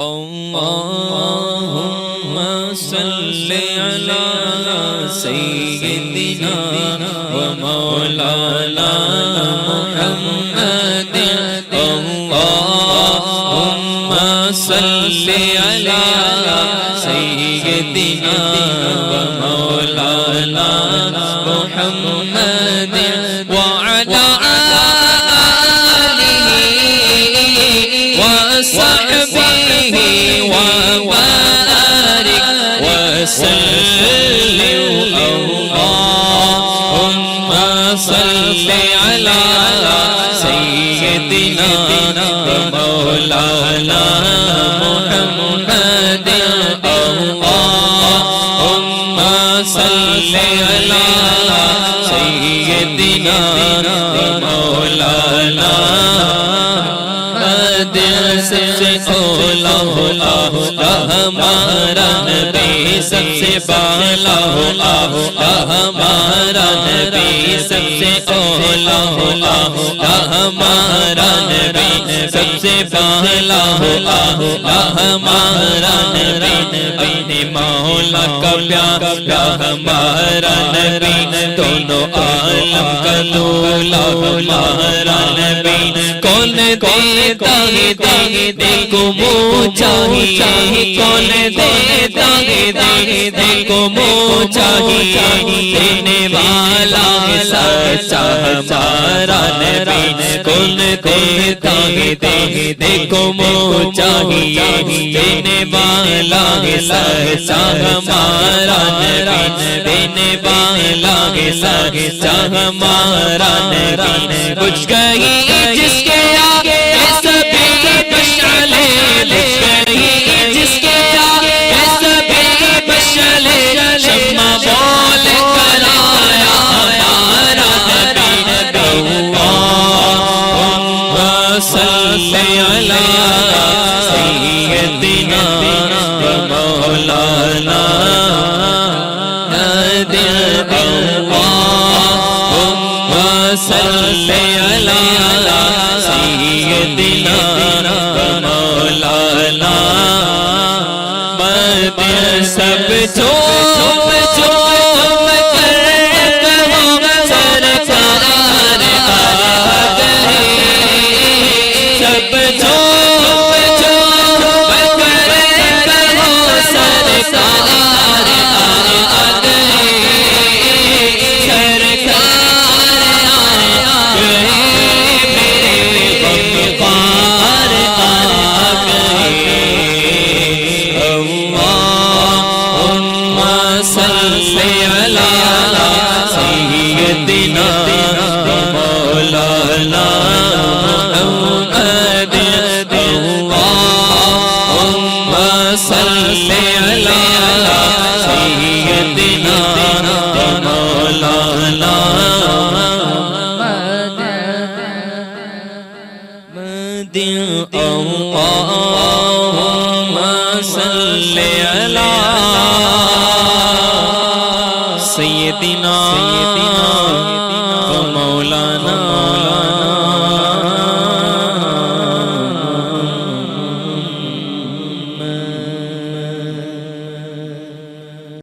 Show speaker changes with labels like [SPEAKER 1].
[SPEAKER 1] اللهم صل على سيدنا ومولانا محمد اللهم صل على سيدنا ومولانا محمد وعلى آله وصحبه وبارك وسلم اللهم صل على سيدنا ومولانا محمد اللهم صل على سيدنا ومولانا دل سے اولا ہمارا نبی سب سے بالا ہمارا نبی سب سے اولا ہمارا نبی سب سے بالا ہمارا نبی مولا کا پیارا ہمارا نبی دونوں عالم کا دولا ہمارا نبی کون دیتا ہے دل کو منہ چاہیے کون دیتا ہے دل کو منہ چاہیے دینے والا ہے سچا ہمارا نبی کون دیتا ہے دل کو منہ چاہیے دینے والا ہے سچا ہمارا نبی دینے والا ہے سچا ہمارا نبی کچھ کہیں جس کے آگے سبھی مشعلیں بجھ گئی جس کے آگے سبھی مشعلیں شمع بول کر آیا ہمارا نبی اللهم صل على سيدنا ومولانا اللهم صل على سيدنا ومولانا مدر سب چوم چوم کر کہو سرکار آ گئے سب چوم چوم کر کہو سرکار آ گئے سرکار آ گئے سيدنا مولانا محمد اللهم صل على سيدنا مولانا محمد اللهم صل على سيدنا